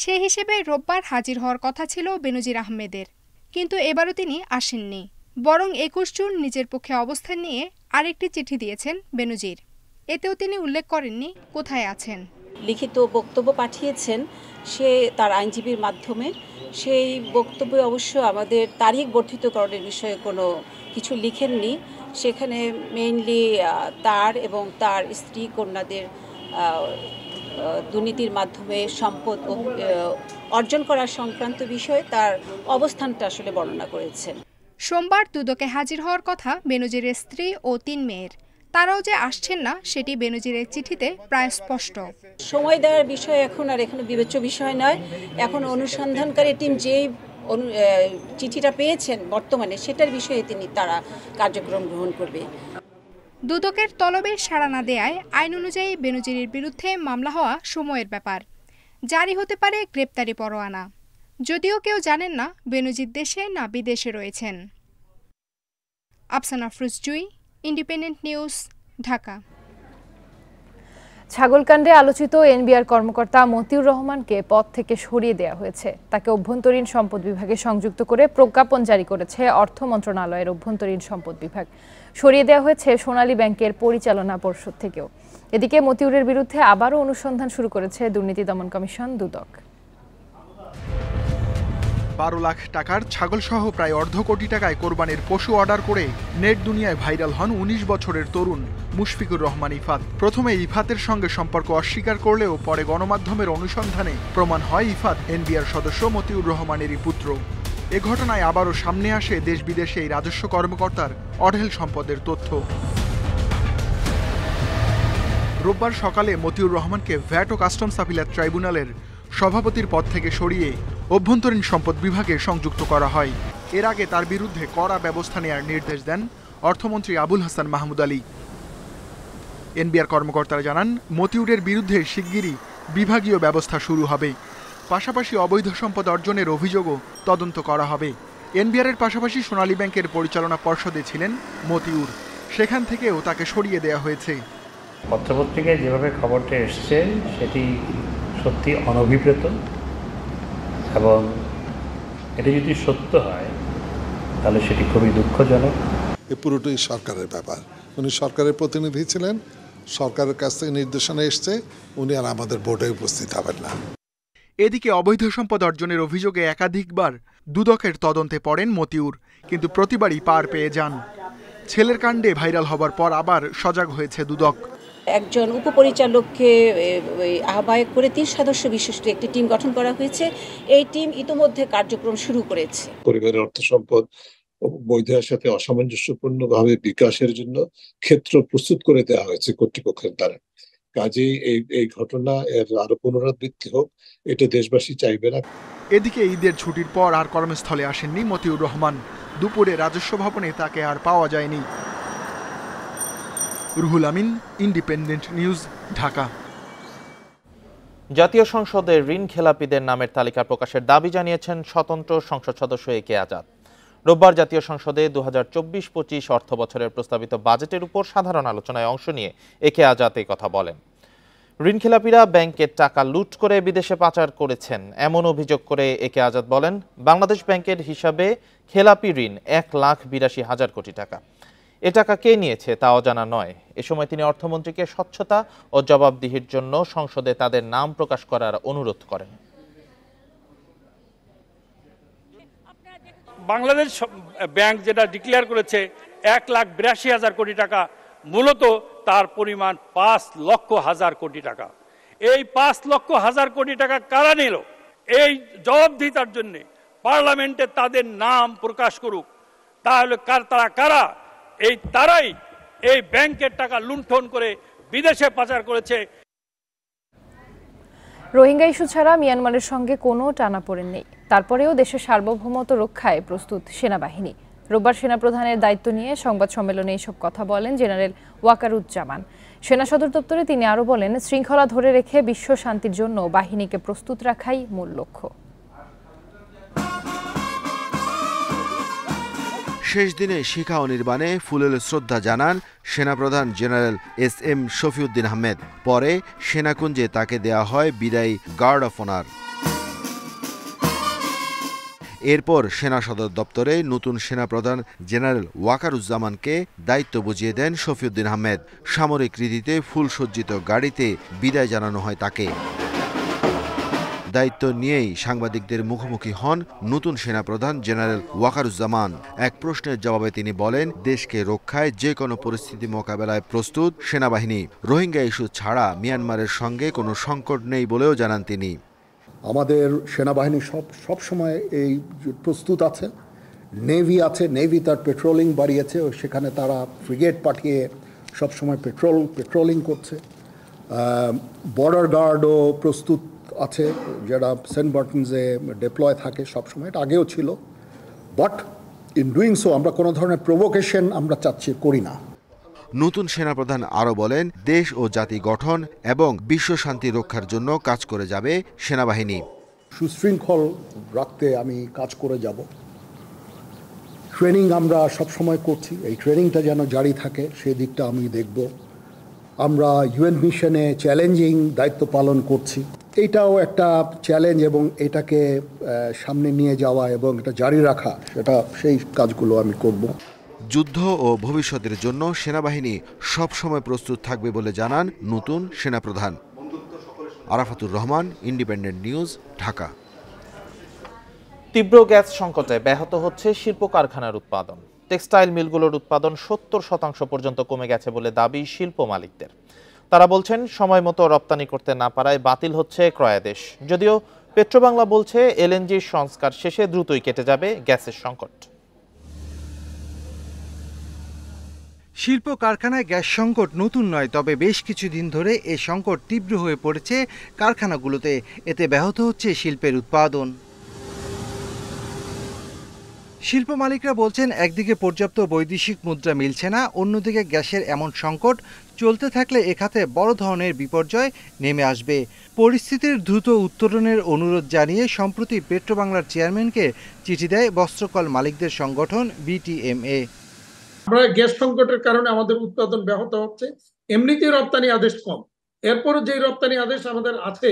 সে হিসেবে রোববার হাজির হওয়ার কথা ছিল বেনজির আহমেদের, কিন্তু এবারও তিনি আসেননি। বরং ২১ জুন নিজের পক্ষে অবস্থান নিয়ে আরেকটি চিঠি দিয়েছেন বেনজির। এতেও তিনি উল্লেখ করেননি কোথায় আছেন। লিখিত বক্তব্য পাঠিয়েছেন সে তার আইনজীবীর মাধ্যমে। সেই বক্তব্যে অবশ্য আমাদের তারিখ বর্ধিতকরণের বিষয়ে কোনো কিছু লিখেননি। সেখানে মেইনলি তার এবং তার স্ত্রী কন্যাদের দুর্নীতির মাধ্যমে সম্পদ অর্জন করার সংক্রান্ত বিষয়ে তার অবস্থানটা আসলে বর্ণনা করেছেন। সোমবার দুদকে হাজির হওয়ার কথা বেনজিরের স্ত্রী ও ৩ মেয়ের। তারাও যে আসছেন না সেটি বেনজিরের চিঠিতে প্রায় স্পষ্ট। সময় দেওয়ার বিষয় এখন আর এখনো বিবেচ্য বিষয় নয়। এখন অনুসন্ধানকারী টিম যেই চিঠিটা পেয়েছেন বর্তমানে সেটার বিষয়ে তারা কার্যক্রম গ্রহণ করবে। দুদকের তলবে সাড়া না দেয়ায় আইন অনুযায়ী বেনজিরের বিরুদ্ধে মামলা হওয়া সময়ের ব্যাপার। জারি হতে পারে গ্রেপ্তারি পরোয়ানা। যদিও কেউ জানেন না বেনজির দেশে না বিদেশে রয়েছেন। আফসানা আফরোজ জুই, ইন্ডিপেন্ডেন্ট নিউজ, ঢাকা। ছাগলকাণ্ডে আলোচিত এনবিআর কর্মকর্তা মতিউর রহমানকে পদ থেকে সরিয়ে দেওয়া হয়েছে। তাকে অভ্যন্তরীণ সম্পদ বিভাগে সংযুক্ত করে প্রজ্ঞাপন জারি করেছে অর্থ মন্ত্রণালয়ের অভ্যন্তরীণ সম্পদ বিভাগ। সরিয়ে দেওয়া হয়েছে সোনালী ব্যাংকের পরিচালনা পর্ষদ থেকেও। এদিকে মতিউরের বিরুদ্ধে আবারও অনুসন্ধান শুরু করেছে দুর্নীতি দমন কমিশন দুদক। ১২ লাখ টাকার ছাগলসহ প্রায় অর্ধ কোটি টাকায় কোরবানির পশু অর্ডার করে নেট দুনিয়ায় ভাইরাল হন ১৯ বছরের তরুণ মুশফিকুর রহমান ইফাত। প্রথমে ইফাতের সঙ্গে সম্পর্ক অস্বীকার করলেও পরে গণমাধ্যমের অনুসন্ধানে প্রমাণ হয় ইফাত এনবিআর সদস্য মতিউর রহমানেরই পুত্র। এ ঘটনায় আবারও সামনে আসে দেশ বিদেশে এই রাজস্ব কর্মকর্তার অঢেল সম্পদের তথ্য। রোববার সকালে মতিউর রহমানকে ভ্যাট ও কাস্টমস আপিলেট ট্রাইব্যুনালের সভাপতির পদ থেকে সরিয়ে অভ্যন্তরীণ সম্পদ বিভাগে সংযুক্ত করা হয়। এর আগে তার বিরুদ্ধে কড়া ব্যবস্থা নেওয়ার নির্দেশ দেন অর্থমন্ত্রী আবুল হাসান মাহমুদ আলী। এনবিআর কর্মকর্তারা জানান, মতিউরের বিরুদ্ধে শিগগিরই বিভাগীয় ব্যবস্থা শুরু হবে। পাশাপাশি অবৈধ সম্পদ অর্জনের অভিযোগও তদন্ত করা হবে। এনবিআরের পাশাপাশি সোনালী ব্যাংকের পরিচালনা পর্ষদে ছিলেন মতিউর, সেখান থেকেও তাকে সরিয়ে দেওয়া হয়েছে। পত্রপত্রিকায় যেভাবে খবরটা এসছে সেটি সত্যি অনভিপ্রেত, এবং এটা যদি সত্য হয় তাহলে সেটি খুবই দুঃখজনক। এ পুরোটাই সরকারের ব্যাপার। উনি সরকারের প্রতিনিধি ছিলেন, সরকারের কাছ থেকে নির্দেশনা এসছে, উনি আর আমাদের বোর্ডে উপস্থিত হবেন না। এদিকে অবৈধ সম্পদ অর্জনের অভিযোগে একাধিকবার দুদকের তদন্তে পড়েন মতিউর, কিন্তু প্রতিবারই পার পেয়ে যান। ছেলের কাণ্ডে ভাইরাল হবার পর আবার সজাগ হয়েছে দুদক। একজন উপপরিচালককে আহ্বায়ক করে ৩ সদস্য বিশিষ্ট একটি টিম গঠন করা হয়েছে। এই টিম ইতিমধ্যে কার্যক্রম শুরু করেছে। পরিবারের অর্থ সম্পদ বৈধের সাথে অসামঞ্জস্যপূর্ণভাবে বিকাশের জন্য ক্ষেত্র প্রস্তুত করে দেওয়া হয়েছে কর্তৃপক্ষের দ্বারা। কাজেই এই ঘটনা এর আরো পুনরাবৃত্তি হোক, এটা দেশবাসী চাইবে না। এদিকে ঈদের ছুটির পর আর কর্মস্থলে আসেননি মতিউর রহমান। দুপুরে রাজস্ব ভবনে তাকে আর পাওয়া যায়নি। Ruhul Amin, independent news, Dhaka. জাতীয় সংসদে ঋণ খেলাপিদের নামের তালিকা প্রকাশের দাবি জানিয়েছেন স্বতন্ত্র সংসদ সদস্য একে আজাদ। রোববার জাতীয় সংসদে 2024-25 অর্থ বছরের প্রস্তাবিত বাজেটের উপর সাধারণ আলোচনায় অংশ নিয়ে একে আজাদ এই কথা বলেন। ঋণ খেলাপিরা ব্যাংকের টাকা লুট করে বিদেশে পাচার করেছেন এমন অভিযোগ করে একে আজাদ বলেন, বাংলাদেশ ব্যাংকের হিসাবে খেলাপি ঋণ 1,82,000 কোটি টাকা। এ টাকা কে নিয়েছে তা অজানা নয়। এ সময় তিনি অর্থমন্ত্রীকে স্বচ্ছতা ও জবাবদিহির জন্য সংসদে তাদের নাম প্রকাশ করার অনুরোধ করেন। বাংলাদেশ ব্যাংক যেটা ডিক্লেয়ার করেছে 1,82,000 কোটি টাকা, মূলত তার পরিমাণ 5,00,000 কোটি টাকা। এই 5,00,000 কোটি টাকা কারা নিল, এই জবাবদিহিতার জন্য পার্লামেন্টে তাদের নাম প্রকাশ করুক। তাহলে তারা কারা? তারাই এই ব্যাংকের টাকা লুণ্ঠন করে বিদেশে পাচার করেছে। রোহিঙ্গা ইস্যু ছাড়া মিয়ানমারের সঙ্গে কোনো টানাপোড়েন নেই, তারপরেও দেশের সার্বভৌমত্ব রক্ষায় প্রস্তুত সেনাবাহিনী। রোববার সেনাপ্রধানের দায়িত্ব নিয়ে সংবাদ সম্মেলনে এসব কথা বলেন জেনারেল ওয়াকারুজ্জামান। সেনা সদর দপ্তরে তিনি আরও বলেন, শৃঙ্খলা ধরে রেখে বিশ্ব শান্তির জন্য বাহিনীকে প্রস্তুত রাখাই মূল লক্ষ্য। শেষ দিনে শিখা অনির্বাণে ফুলেল শ্রদ্ধা জানান সেনাপ্রধান জেনারেল SM শফিউদ্দিন আহমেদ। পরে সেনাকুঞ্জে তাকে দেয়া হয় বিদায়ী গার্ড অফ অনার। এরপর সেনা সদর দপ্তরে নতুন সেনাপ্রধান জেনারেল ওয়াকারুজ্জামানকে দায়িত্ব বুঝিয়ে দেন শফিউদ্দিন আহমেদ। সামরিক রীতিতে ফুলসজ্জিত গাড়িতে বিদায় জানানো হয় তাকে। দায়িত্ব নিয়েই সাংবাদিকদের মুখোমুখি হন নতুন সেনাপ্রধান জেনারেল ওয়াকারুজ্জামান। এক প্রশ্নের জবাবে তিনি বলেন, দেশকে রক্ষায় যে কোনো পরিস্থিতি মোকাবেলায় প্রস্তুত সেনাবাহিনী। রোহিঙ্গা ইস্যু ছাড়া মিয়ানমারের সঙ্গে কোনো সংকট নেই বলেও জানান তিনি। আমাদের সেনাবাহিনী সব সময় এই প্রস্তুত আছে। নেভি আছে, নেভি তার পেট্রোলিং বাড়িয়েছে, সেখানে তারা ফ্রিগেট পাঠিয়ে সবসময় পেট্রোলিং করছে। বর্ডার গার্ডও প্রস্তুত আছে, যারা সেন্ট মার্টিনসে ডিপ্লয় থাকে সবসময়, এটা আগেও ছিল। বাট ইন ডুইং সো আমরা কোনো ধরনের প্রভোকেশন আমরা করি না। নতুন সেনাপ্রধান আরও বলেন, দেশ ও জাতি গঠন এবং বিশ্ব শান্তি রক্ষার জন্য কাজ করে যাবে সেনাবাহিনী। সুশৃঙ্খল রাখতে আমি কাজ করে যাব। ট্রেনিং আমরা সবসময় করছি, এই ট্রেনিংটা যেন জারি থাকে সেই দিকটা আমি দেখব। আমরা UN মিশনে চ্যালেঞ্জিং দায়িত্ব পালন করছি, এইটাও একটা চ্যালেঞ্জ এবং এটাকে সামনে নিয়ে যাওয়া এবং এটা জারি রাখা, সেই কাজগুলো আমি করব। যুদ্ধ ও ভবিষ্যতের জন্য সেনাবাহিনী সবসময় প্রস্তুত থাকবে বলে জানান নতুন সেনাপ্রধান। Arafatur Rahman, independent news, Dhaka. তীব্র গ্যাস সংকটে ব্যাহত হচ্ছে শিল্প কারখানার উৎপাদন। টেক্সটাইল মিলগুলোর উৎপাদন 70% পর্যন্ত কমে গেছে বলে দাবি শিল্প মালিকদের। তারা বলছেন, সময় মতো রপ্তানি করতে না পারায় বাতিল হচ্ছে ক্রয়াদেশ। যদিও পেট্রোবাংলা বলছে, LNG সংস্কার শেষে দ্রুতই কেটে যাবে গ্যাসের সংকট। শিল্প কারখানায় গ্যাস সংকট নতুন নয়, তবে বেশ কিছুদিন ধরে এ সংকট তীব্র হয়ে পড়েছে কারখানাগুলোতে। এতে ব্যাহত হচ্ছে শিল্পের উৎপাদন। শিল্প মালিকরা বলছেন, একদিকে পর্যাপ্ত বৈদেশিক মুদ্রা মিলছে না, অন্যদিকে গ্যাসের এমন সংকট চলতে থাকলে এ খাতে বড় ধরনের বিপর্যয় নেমে আসবে। পরিস্থিতির দ্রুত উত্তরণের অনুরোধ জানিয়ে সম্প্রতি পেট্রোবাংলার চেয়ারম্যানকে চিঠি দেয় বস্ত্রকল মালিকদের সংগঠন BTMA। আমরা গ্যাস সংকটের কারণে আমাদের উৎপাদন ব্যাহত হচ্ছে, এমনিতেই রপ্তানি আদেশ কম, এরপর যে রপ্তানি আদেশ আমাদের আছে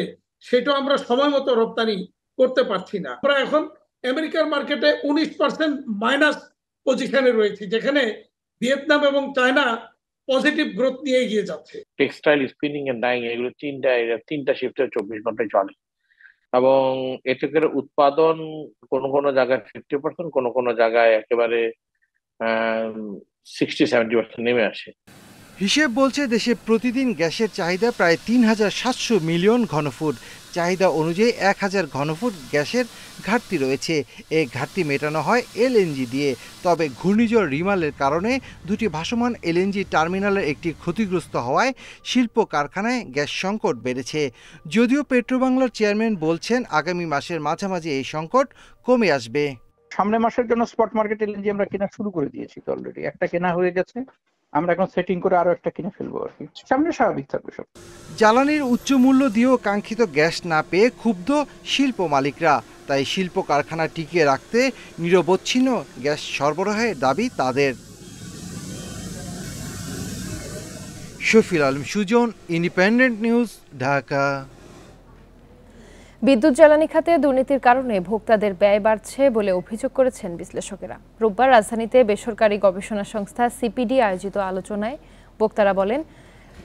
সেটা আমরা সময় মতো রপ্তানি করতে পারছি না। আমরা এখন আমেরিকার মার্কেটে 19% মাইনাস পজিশনে রয়েছে, যেখানে ভিয়েতনাম এবং চায়না পজিটিভ গ্রোথ নিয়ে এগিয়ে যাচ্ছে। টেক্সটাইল, স্পিনিং এন্ড ডাইং এগুলো তিনটা শিফটে 24 ঘন্টায় চলে এবং এ থেকে উৎপাদন কোনো জায়গায় 50%, কোনো জায়গায় একেবারে 60-70% নেমে আসে। হিসেব বলছে দেশে প্রতিদিন গ্যাসের চাহিদা প্রায় ৩৭০০ মিলিয়ন ঘনফুট। চাহিদা অনুযায়ী ১,০০০ ঘনফুট গ্যাসের ঘাটতি রয়েছে। এই ঘাটতি মেটানো হয় এলএনজি দিয়ে। তবে ঘূর্ণিঝড় রিমালের কারণে দুটি ভাসমান এলএনজি টার্মিনালের একটি ক্ষতিগ্রস্ত হওয়ায় শিল্প কারখানায় গ্যাস সংকট বেড়েছে। যদিও পেট্রোবাংলার চেয়ারম্যান বলছেন আগামী মাসের মাঝামাঝি এই সংকট কমে আসবে। সামনের মাসের জন্য স্পট মার্কেট এলএনজি আমরা কেনা শুরু করে দিয়েছি, অলরেডি একটা কেনা হয়ে গেছে, আমরা এখন সেটিং করে আরো একটা কিনে ফেলবো আর কি, সামনে স্বাভাবিক থাকবে সব। জ্বালানির উচ্চ মূল্য দিয়েও কাঙ্ক্ষিত গ্যাস না পেয়ে ক্ষুব্ধ শিল্প মালিকরা। তাই শিল্প কারখানা টিকিয়ে রাখতে নিরবচ্ছিন্ন গ্যাস সরবরাহের দাবি তাদের। Shafil Alam Sujan, independent news, Dhaka. বিদ্যুৎ জ্বালানি খাতে দুর্নীতির কারণে ভোক্তাদের ব্যয় বাড়ছে বলে অভিযোগ করেছেন বিশ্লেষকেরা। রোববার রাজধানীতে বেসরকারি গবেষণা সংস্থা সিপিডি আয়োজিত আলোচনায় বক্তারা বলেন,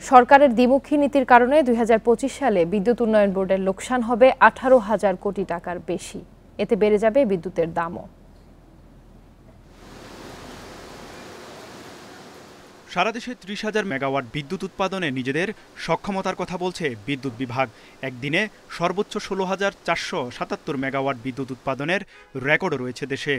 সরকারের দ্বিমুখী নীতির কারণে ২০২৫ সালে বিদ্যুৎ উন্নয়ন বোর্ডের লোকসান হবে ১৮,০০০ কোটি টাকার বেশি। এতে বেড়ে যাবে বিদ্যুতের দামও। সারা দেশে ৩০,০০০ মেগাওয়াট বিদ্যুৎ উৎপাদনে নিজেদের সক্ষমতার কথা বলছে বিদ্যুৎ বিভাগ। একদিনে সর্বোচ্চ ১৬,৪৭৭ মেগাওয়াট বিদ্যুৎ উৎপাদনের রেকর্ডও রয়েছে দেশে।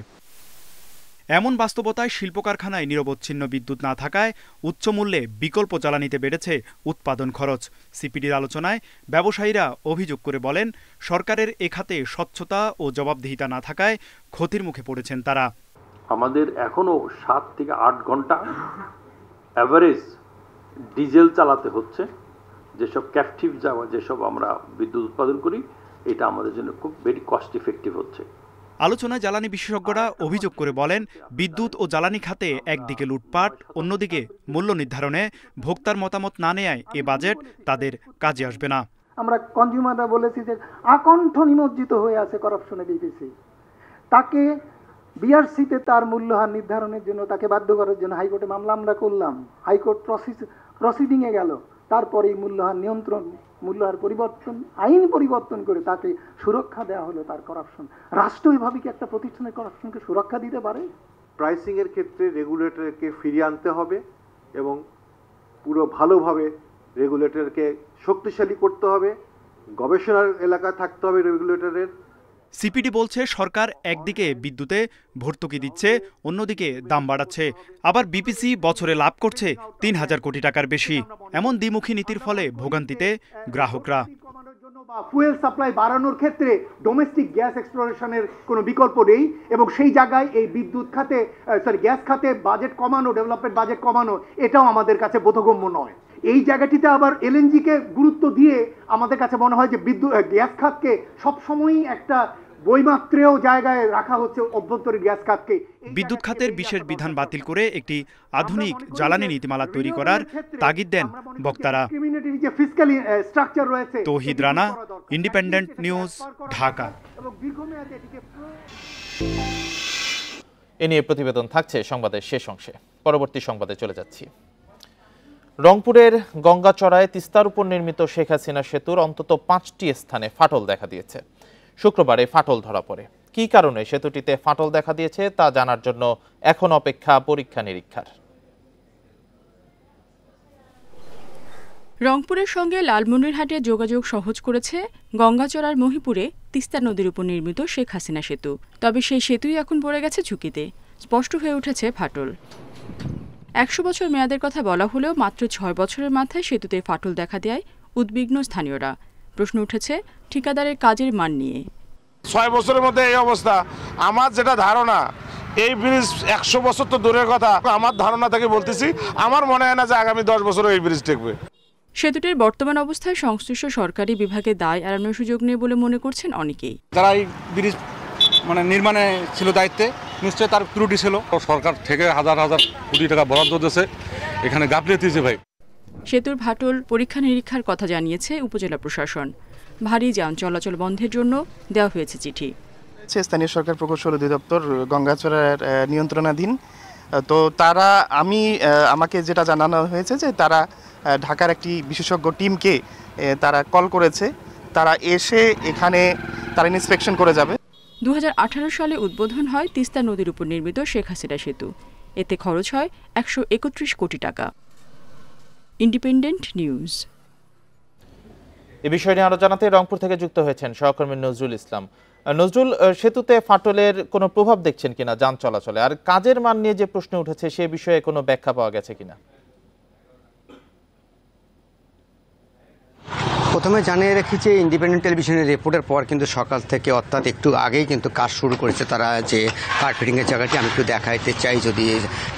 এমন বাস্তবতায় শিল্প কারখানায় নিরবচ্ছিন্ন বিদ্যুৎ না থাকায় উচ্চ মূল্যে বিকল্প জ্বালানিতে বেড়েছে উৎপাদন খরচ। সিপিডির আলোচনায় ব্যবসায়ীরা অভিযোগ করে বলেন, সরকারের এ খাতে স্বচ্ছতা ও জবাবদিহিতা না থাকায় ক্ষতির মুখে পড়েছেন তারা। আমাদের এখনো 7 থেকে 8 ঘন্টা অ্যাভারেজ ডিজেল চালাতে হচ্ছে। যেসব ক্যাপটিভ যেসব আমরা বিদ্যুৎ উৎপাদন করি, এটা আমাদের জন্য খুব ভেরি কস্ট ইফেক্টিভ হচ্ছে। আলোচনায় জ্বালানি বিশেষজ্ঞরা অভিযোগ করে বলেন, বিদ্যুৎ ও জ্বালানি খাতে একদিকে লুটপাট, অন্যদিকে মূল্য নির্ধারণে ভোক্তার মতামত না নেয়ায় এ বাজেট তাদের কাজে আসবে না। আমরা কনজিউমাররা বলেছি যে আকণ্ঠ নিমজ্জিত হয়ে আছে করাপশনে বিপিসি, তাকে বিআরসিতে তার মূল্যহার নির্ধারণের জন্য তাকে বাধ্য করার জন্য হাইকোর্টে মামলা আমরা করলাম, হাইকোর্ট প্রসিডিংয়ে গেল, তারপরে মূল্যহার নিয়ন্ত্রণ, মূল্যহার পরিবর্তন, আইন পরিবর্তন করে তাকে সুরক্ষা দেওয়া হলো তার করাপশন। রাষ্ট্র এভাবে কি একটা প্রতিষ্ঠানের করাপশনকে সুরক্ষা দিতে পারে? প্রাইসিং এর ক্ষেত্রে রেগুলেটরকে ফিরিয়ে আনতে হবে এবং পুরো ভালোভাবে রেগুলেটরকে শক্তিশালী করতে হবে, গবেষণার এলাকা থাকতে হবে রেগুলেটরের। সিপিডি বলছে, সরকার একদিকে বিদ্যুতে ভর্তুকি দিচ্ছে, অন্যদিকে দাম বাড়াচ্ছে। আবার বিপিসি বছরে লাভ করছে ৩,০০০ কোটি টাকার বেশি। এমন দ্বিমুখী নীতির ফলে ভোগান্তিতে গ্রাহকরা। ফুয়েল সাপ্লাই বাড়ানোর ক্ষেত্রে ডোমেস্টিক গ্যাস এক্সপ্লোরেশনের কোনো বিকল্প নেই এবং সেই জায়গায় এই বিদ্যুৎ খাতে গ্যাস খাতে বাজেট কমানো, ডেভেলপমেন্ট বাজেট কমানো, এটাও আমাদের কাছে বোধগম্য নয়। এই জায়গাটিতে আবার এলএনজিকে গুরুত্ব দিয়ে আমাদের কাছে মনে হয় যে বিদ্যুৎ গ্যাস খাতকে সবসময়ই একটা বৈমাত্রেয় জায়গায় রাখা হচ্ছে, অভ্যন্তরীণ গ্যাস খাতকে। বিদ্যুৎ খাতের বিশেষ বিধান বাতিল করে একটি আধুনিক জ্বালানি নীতিমালা তৈরি করার তাগিদ দেন বক্তারা। তৌহিদ রানা, ইন্ডিপেন্ডেন্ট নিউজ, ঢাকা। এ নিয়ে প্রতিবেদন থাকছে সংবাদের শেষ অংশে। পরবর্তী সংবাদে চলে যাচ্ছি। রংপুরের গঙ্গাচড়ায় তিস্তার উপর নির্মিত শেখ হাসিনা সেতুর অন্তত 5টি স্থানে ফাটল দেখা দিয়েছে। শুক্রবারে ফাটল ধরা পড়ে। কী কারণে সেতুটিতে ফাটল দেখা দিয়েছে তা জানার জন্য এখন অপেক্ষা পরীক্ষা নিরীক্ষার। রংপুরের সঙ্গে লালমনিরহাটে যোগাযোগ সহজ করেছে গঙ্গাচড়ার মহিপুরে তিস্তা নদীর উপর নির্মিত শেখ হাসিনা সেতু। তবে সেই সেতুই এখন পড়ে গেছে ঝুঁকিতে। স্পষ্ট হয়ে উঠেছে ফাটল। 100 বছর মেয়াদের কথা বলা হলেও মাত্র 6 বছরের মাথায় সেতুতে ফাটল দেখা দেয় উদ্বিগ্ন স্থানীয়রা। প্রশ্ন উঠেছে ঠিকাদারের কাজের মান নিয়ে। 6 বছরের মধ্যে এই অবস্থা। আমার যেটা ধারণা, এই ব্রিজ 100 বছর তো দূরের কথা, আমার ধারণা থেকে বলতেছি, আমার মনে হয় না যে আগামী 10 বছরও এই ব্রিজ টিকবে। সেতুটির বর্তমান অবস্থায় সংশ্লিষ্ট সরকারি বিভাগে দায় এড়ানোর সুযোগ নেই বলে মনে করছেন অনেকেই। যারা এই ব্রিজ নির্মাণে ছিল দায়িত্বে, নিশ্চয়ই তার ত্রুটি ছিল। সরকার থেকে হাজার হাজার কোটি টাকা বরাদ্দ দিয়েছে, এখানে গাফিলতি হয়েছে ভাই। সেতুর ফাটল পরীক্ষা নিরীক্ষার কথা জানিয়েছে উপজেলা প্রশাসন। ভারী যান চলাচল বন্ধের জন্য দেওয়া হয়েছে চিঠি। স্থানীয় সরকার প্রকৌশল অধিদপ্তর গঙ্গাচড়ার নিয়ন্ত্রণাধীন। তো তারা আমাকে যেটা জানানো হয়েছে যে তারা ঢাকার একটি বিশেষজ্ঞ টিমকে তারা কল করেছে, তারা এসে এখানে তারা ইন্সপেকশন করে যাবে। 2018 সালে উদ্বোধন হয় তিস্তা নদীর উপর নির্মিত শেখ হাসিনা সেতু। এতে খরচ হয় 131 কোটি টাকা। Independent news. এ বিষয় নিয়ে আরো জানাতে রংপুর থেকে যুক্ত হয়েছেন সহকর্মী নজরুল ইসলাম। নজরুল, সেতুতে ফাটলের কোনো প্রভাব দেখছেন কিনা যান চলাচলে, আর কাজের মান নিয়ে যে প্রশ্ন উঠেছে সে বিষয়ে কোনো ব্যাখ্যা পাওয়া গেছে কিনা? প্রথমে জানিয়ে রেখি যে ইন্ডিপেন্ডেন্ট টেলিভিশনের রিপোর্টের পর কিন্তু সকাল থেকে অর্থাৎ একটু আগেই কিন্তু কাজ শুরু করেছে তারা, যে কার্পেটিংয়ের জায়গাটি আমি একটু দেখাইতে চাই যদি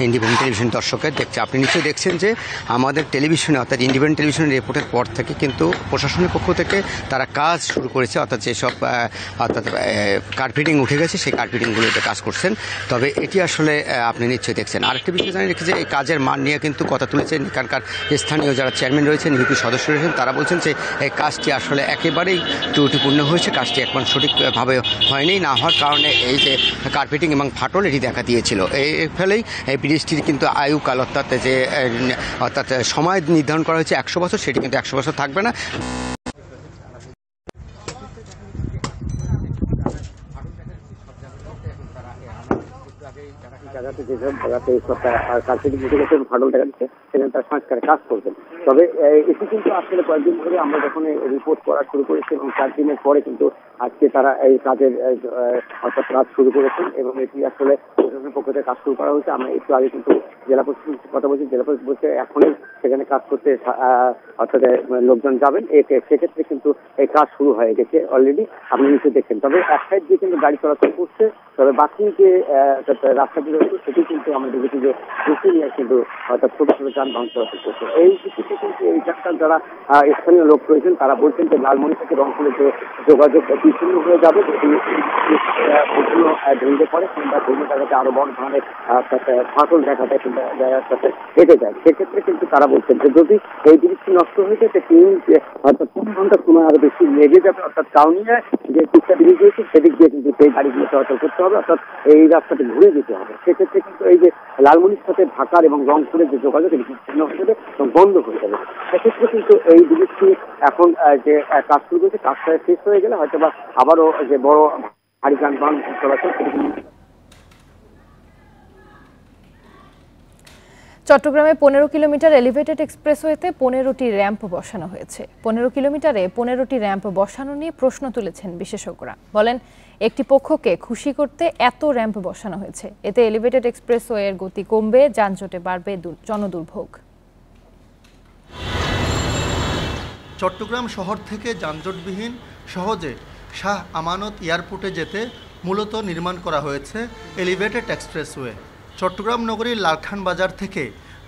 ইন্ডিপেন্ডেন্ট টেলিভিশন দর্শকের দেখছে। আপনি নিশ্চয়ই দেখছেন যে আমাদের টেলিভিশনে অর্থাৎ ইন্ডিপেন্ডেন্ট টেলিভিশনের রিপোর্টের পর থেকে কিন্তু প্রশাসনের পক্ষ থেকে তারা কাজ শুরু করেছে, অর্থাৎ যেসব কার্পেটিং উঠে গেছে সেই কার্পেটিংগুলোতে কাজ করছেন। তবে এটি আসলে আপনি নিশ্চয়ই দেখছেন। আরেকটি বিষয় জানিয়ে রেখেছে এই কাজের মান নিয়ে কিন্তু কথা তুলেছেন এখানকার স্থানীয় যারা চেয়ারম্যান রয়েছেন, ইউপি সদস্য রয়েছেন, তারা বলছেন যে এই কাজটি আসলে একেবারেই ত্রুটিপূর্ণ হয়েছে, কাজটি এখন সঠিকভাবে হয়নি, না হওয়ার কারণে এই যে কার্পেটিং এবং ফাটল এটি দেখা দিয়েছিল। এই ফলেই এই ব্রিজটির কিন্তু আয়ুকাল অর্থাৎ সময় নির্ধারণ করা হয়েছে 100 বছর, সেটি কিন্তু 100 বছর থাকবে না। জায়গাতে যেসব জায়গাতে কার্পেটিং উঠে গেছে ফাটল দেখা যাচ্ছে সেখানে তারা সংস্কারের কাজ করবেন। তবে এটি কিন্তু আসলে কয়েকদিন ধরে আমরা যখন রিপোর্ট করা শুরু করেছি এবং 4 দিনের পরে কিন্তু আজকে তারা এই কাজের অর্থাৎ কাজ শুরু করেছেন এবং এটি আসলে প্রশাসনের পক্ষ থেকে কাজ শুরু করা হয়েছে। আমরা একটু আগে কিন্তু জেলা প্রশাসনের কথা বলছি, জেলা প্রশাসন বলছে এখনই সেখানে কাজ করতে অর্থাৎ লোকজন যাবেন, সেক্ষেত্রে কিন্তু এই কাজ শুরু হয়ে গেছে অলরেডি, আপনি নিচে দেখছেন। তবে এক সাইড দিয়ে কিন্তু গাড়ি চলাচল করছে, তবে বাকি যে রাস্তাটি রয়েছে সেটি কিন্তু আমরা দেখেছি যে বেশি নিয়ে কিন্তু অর্থাৎ ছোট ছোট যানবাহন চলাচল করছে। এই ভিত্তিতে কিন্তু এই যাত্রার যারা স্থানীয় লোক রয়েছেন তারা বলছেন যে লালমনি থেকে রংপুরের যে যোগাযোগ বিচ্ছিন্ন হয়ে যাবে, যদি ভেঙে পড়ে কিংবা কোনো জায়গাতে আরো বড় ধরনের ফাটল দেখা যায় কিংবা জায়গার সাথে হেঁটে যায়, সেক্ষেত্রে কিন্তু তারা বলছেন যে যদি এই জিনিসটি নষ্ট হয়ে যায় অর্থাৎ 3 ঘন্টা সময় আরো বেশি লেগে যাবে, অর্থাৎ কাউনিয়া যে দিকটা ব্রিজ হয়েছে সেদিক দিয়ে কিন্তু সেই গাড়িগুলো চলাচল করতে হবে, অর্থাৎ এই রাস্তাতে ঘুরে যেতে হবে। সেক্ষেত্রে কিন্তু এই যে লালমনির সাথে ঢাকার এবং রংপুরের যে যোগাযোগ এটি বিচ্ছিন্ন হয়ে যাবে এবং বন্ধ হয়ে যাবে। সেক্ষেত্রে কিন্তু এই ব্রিজটি এখন যে কাজ শুরু করেছে, কাজটা শেষ হয়ে গেলে হয়তো বা আবারও যে বড় ভারী যানবাহন চলাচল সেটি চট্টগ্রামে 15 কিলোমিটার এলিভেটেড এক্সপ্রেসওয়েতে 15টি র্যাম্প বসানো হয়েছে। 15 কিলোমিটারে 15টি র্যাম্প বসানো নিয়ে প্রশ্ন তুলেছেন বিশেষজ্ঞরা। বলেন একটি পক্ষকে খুশি করতে এত র্যাম্প বসানো হয়েছে, এতে এলিভেটেড এক্সপ্রেসওয়ের গতি কমবে, যানজটে বাড়বে জনদুর্ভোগ। চট্টগ্রাম শহর থেকে যানজটবিহীন সহজে শাহ আমানত এয়ারপোর্টে যেতে মূলত নির্মাণ করা হয়েছে এলিভেটেড এক্সপ্রেসওয়ে। চট্টগ্রাম নগরীর লালখান বাজার থেকে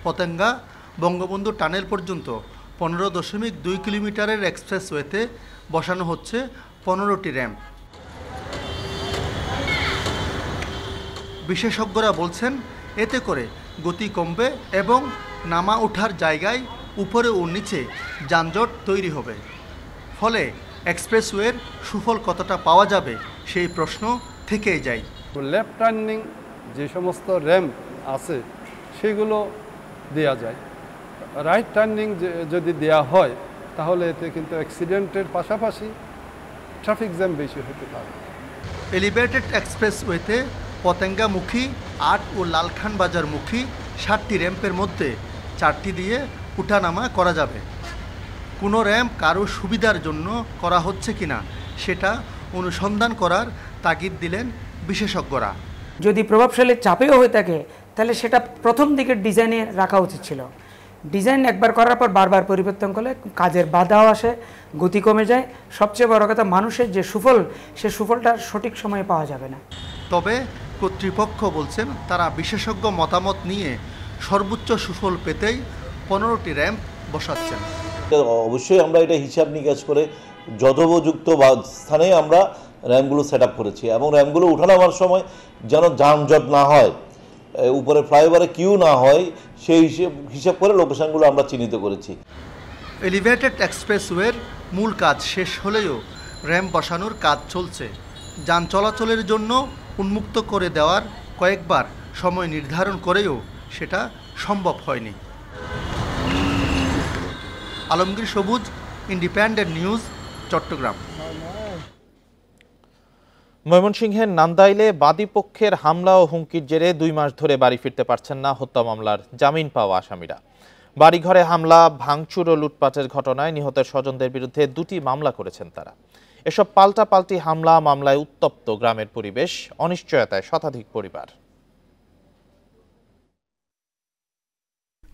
পতেঙ্গা বঙ্গবন্ধু টানেল পর্যন্ত 15.2 কিলোমিটারের এক্সপ্রেসওয়েতে বসানো হচ্ছে 15টি র্যাম্প। বিশেষজ্ঞরা বলছেন এতে করে গতি কমবে এবং নামা ওঠার জায়গায় উপরে ও নিচে যানজট তৈরি হবে। ফলে এক্সপ্রেসওয়ের সুফল কতটা পাওয়া যাবে সেই প্রশ্ন থেকেই যায়। লেফট টার্নিং যে সমস্ত র্যাম্প আছে সেগুলো দেয়া যায়, রাইট টার্নিং যদি দেয়া হয় তাহলে এতে কিন্তু অ্যাক্সিডেন্টের পাশাপাশি ট্রাফিক জ্যাম বেশি হতে পারে। এলিভেটেড এক্সপ্রেসওয়েতে পতেঙ্গামুখী 8 ও লালখান বাজারমুখী 7টি র্যাম্পের মধ্যে 4টি দিয়ে উঠানামা করা যাবে। কোনো র্যাম্প কারো সুবিধার জন্য করা হচ্ছে কিনা সেটা অনুসন্ধান করার তাগিদ দিলেন বিশেষজ্ঞরা। যদি প্রভাবশালী চাপেও হয়ে থাকে তাহলে সেটা প্রথম দিকের ডিজাইনে রাখা উচিত ছিল। ডিজাইন একবার করার পর বারবার পরিবর্তন করলে কাজের বাধাও আসে, গতি কমে যায়, সবচেয়ে বড় কথা মানুষের যে সুফল সে সুফলটা সঠিক সময়ে পাওয়া যাবে না। তবে কর্তৃপক্ষ বলছেন তারা বিশেষজ্ঞ মতামত নিয়ে সর্বোচ্চ সুফল পেতেই 15টি র্যাম্প বসাচ্ছেন। অবশ্যই আমরা এটা হিসাব নিকাশ করে যথোপযুক্ত স্থানে আমরা র্যাম্পগুলো সেট আপ করেছি এবং র্যাম্পগুলো উঠানোর সময় যেন যানজট না হয়, উপরে ফ্লাইওভারে কিউ না হয়, সেই হিসাব করে লোকেশনগুলো আমরা চিহ্নিত করেছি। এলিভেটেড এক্সপ্রেসওয়ের মূল কাজ শেষ হলেও র্যাম্প বসানোর কাজ চলছে। যান চলাচলের জন্য উন্মুক্ত করে দেওয়ার কয়েকবার সময় নির্ধারণ করেও সেটা সম্ভব হয়নি। আলমগীর সবুজ, ইন্ডিপেন্ডেন্ট নিউজ, চট্টগ্রাম। ময়মনসিংহের নান্দাইলে বাদীপক্ষের হামলা ও হুমকির জেরে 2 মাস ধরে বাড়ি ফিরতে পারছেন না হত্যা মামলার জামিন পাওয়া আসামিরা। বাড়িঘরে হামলা, ভাঙচুর ও লুটপাটের ঘটনায় নিহতের স্বজনদের বিরুদ্ধে 2টি মামলা করেছেন তারা। এসব পাল্টাপাল্টি মামলায় উত্তপ্ত গ্রামের পরিবেশ, অনিশ্চয়তায় শতাধিক পরিবার।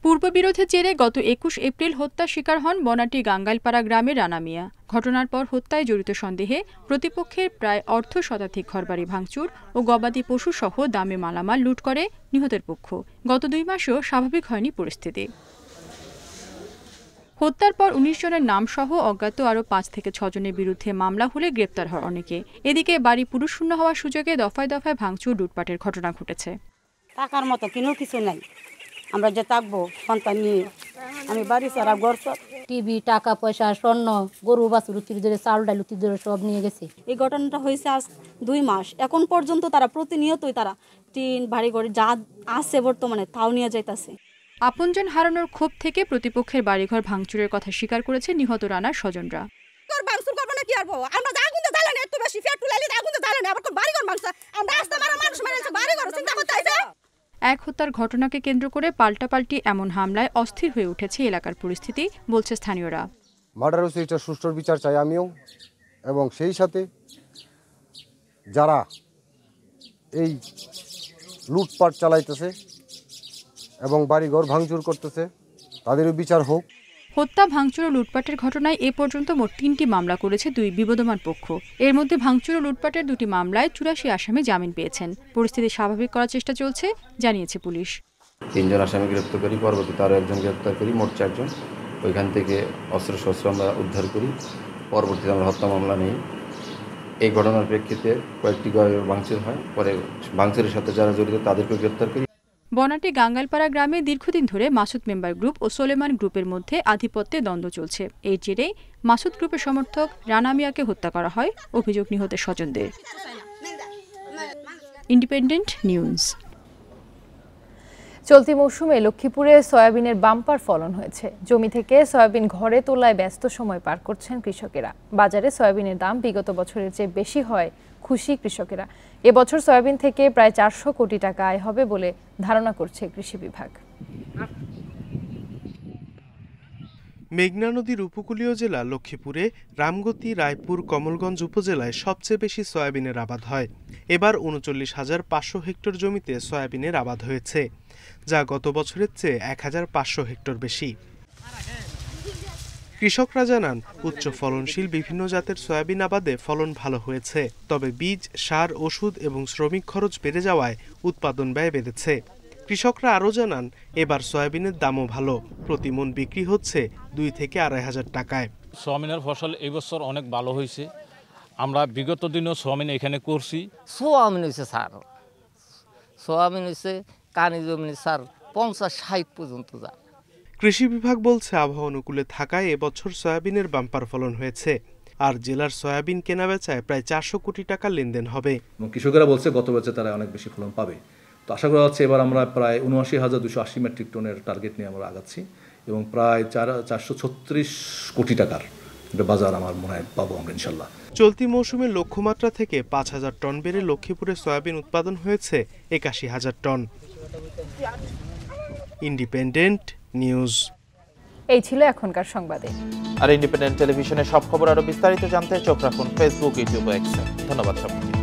পূর্ববিরোধের জেরে গত 21 এপ্রিল হত্যার শিকার হন বনাটি গাঙ্গাইলপাড়া গ্রামের রানা মিয়া। ঘটনার পর হত্যায় জড়িত সন্দেহে প্রতিপক্ষের প্রায় অর্ধশতাধিক ঘরবাড়ি ভাঙচুর ও গবাদি পশু সহ দামি মালামাল লুট করে নিহতের পক্ষ। গত 2 মাসেও স্বাভাবিক হয়নি পরিস্থিতি। হত্যার পর 19 জনের নাম সহ অজ্ঞাত আরও 5 থেকে 6 জনের বিরুদ্ধে মামলা হলে গ্রেপ্তার হয় অনেকে। এদিকে বাড়ি পুরুষশূন্য হওয়ার সুযোগে দফায় দফায় ভাঙচুর, লুটপাটের ঘটনা ঘটেছে। টাকার মতো কিনো কিছু নাই, আমরা যে থাকবো সন্তান নিয়ে, আমি বাড়ি ছাড়া ঘর, টিভি, টাকা পয়সা, স্বর্ণ, গরু বাছুর উচির ধরে, চাল ডাল উচির ধরে সব নিয়ে গেছে। এই ঘটনাটা হয়েছে আজ 2 মাস। এখন পর্যন্ত তারা প্রতিনিয়তই তারা টিন বাড়ি ঘরে যা আছে বর্তমানে তাও নিয়ে যাইতেছে। আপনজন হারানোর ক্ষোভ থেকে প্রতিপক্ষের বাড়িঘর ভাঙচুরের কথা স্বীকার করেছে নিহত রানার স্বজনরা। এক হত্যার ঘটনাকে কেন্দ্র করে পাল্টাপাল্টি এমন হামলায় অস্থির হয়ে উঠেছে এলাকার পরিস্থিতি, বলছে স্থানীয়রা। মার্ডার হচ্ছে, এটা সুষ্ঠু বিচার চাই আমিও, এবং সেই সাথে যারা এই লুটপাট চালাইতেছে এবং বাড়িঘর ভাঙচুর করতেছে তাদেরও বিচার হোক। হত্যা, ভাঙচুর ও লুটপাটের ঘটনায় এ পর্যন্ত মোট 3টি মামলা করেছে 2 বিবদমান পক্ষ। এর মধ্যে ভাঙচুর ও লুটপাটের 2টি মামলায় 84 আসামি জামিন পেয়েছেন। পরিস্থিতি স্বাভাবিক করার চেষ্টা চলছে, জানিয়েছে পুলিশ। 3 জন আসামি গ্রেপ্তার করি, পরবর্তীতে আরও 1 জন গ্রেপ্তার করি, মোট 4 জন। ওইখান থেকে অস্ত্রশস্ত্র আমরা উদ্ধার করি, পরবর্তীতে আমরা হত্যা মামলা নিই। এই ঘটনার প্রেক্ষিতে কয়েকটি ঘর ভাঙচুর হয়, পরে ভাঙচুরের সাথে যারা জড়িত তাদেরকে গ্রেপ্তার করি। বনাটি গাঙ্গাইলপাড়া গ্রামে দীর্ঘদিন ধরে মাসুদ মেম্বার গ্রুপ ও সোলেমান গ্রুপের মধ্যে আধিপত্যে দ্বন্দ্ব চলছে। এর জেরেই মাসুদ গ্রুপের সমর্থক রানা মিয়াকে হত্যা করা হয়, অভিযোগ নিহতের স্বজনদের। Independent news. চলতি মৌসুমে লক্ষ্মীপুরে সয়াবিনের বাম্পার ফলন হয়েছে। জমি থেকে সয়াবিন ঘরে তোলায় ব্যস্ত সময় পার করছেন কৃষকেরা। বাজারে সয়াবিনের দাম বিগত বছরের চেয়ে বেশি হয় খুশি কৃষকেরা। এবছর সয়াবিন থেকে প্রায় 400 কোটি টাকা আয় হবে বলে ধারণা করছে কৃষি বিভাগ। মেঘনা নদীর উপকূলীয় জেলা লক্ষ্মীপুরে রামগতি, রায়পুর, কমলগঞ্জ উপজেলায় সবচেয়ে বেশি সয়াবিনের আবাদ হয়। এবার 39,500 হেক্টর জমিতে সয়াবিনের আবাদ হয়েছে, যা গত বছরের চেয়ে 1,500 হেক্টর বেশি। কৃষকরা জানান, উচ্চ ফলনশীল বিভিন্ন জাতের সয়াবিন আবাদে ফলন ভালো হয়েছে, তবে বীজ, সার, ওষুধ এবং শ্রমিক খরচ বেড়ে যাওয়ায় উৎপাদন ব্যয় বেড়েছে। কৃষকরা আরও জানান, এবার সয়াবিনের দামও ভালো, প্রতি মণ বিক্রি হচ্ছে 2 থেকে 2,500 টাকায়। সয়াবিনের ফসল এই বছর অনেক ভালো হয়েছে। আমরা বিগত দিনেও সয়াবিন এখানে করছি। সয়াবিন হয়েছে স্যার, সয়াবিন হয়েছে কানি জমিনে স্যার 50-60 পর্যন্ত যায়। কৃষি বিভাগ বলছে, আবহাওয়া অনুকূলে থাকায় এবছর সয়াবিনের বাম্পার ফলন হয়েছে। আর জেলার সয়াবিন কেনাবেচায় প্রায় 400 কোটি টাকা লেনদেন হবে। কৃষকেরা বলছে গত বছর তারা অনেক বেশি ফলন পাবে। তো আশা করা হচ্ছে এবার আমরা প্রায় 79,280 মেট্রিক টনের টার্গেট নিয়ে আমরা আগাচ্ছি এবং প্রায় 436 কোটি টাকার বাজার আমার মনে হয় পাবো আমরা ইনশাল্লাহ। চলতি মৌসুমে লক্ষ্যমাত্রা থেকে 5,000 টন বেড়ে লক্ষ্মীপুরে সয়াবিন উৎপাদন হয়েছে 81,000 টন। Independent news. এই ছিল এখনকার সংবাদে। আর ইন্ডিপেন্ডেন্ট টেলিভিশনের সব খবর আরো বিস্তারিত জানতে চোখ রাখুন ফেসবুক, ইউটিউব ও এক্সে। ধন্যবাদ সবাইকে।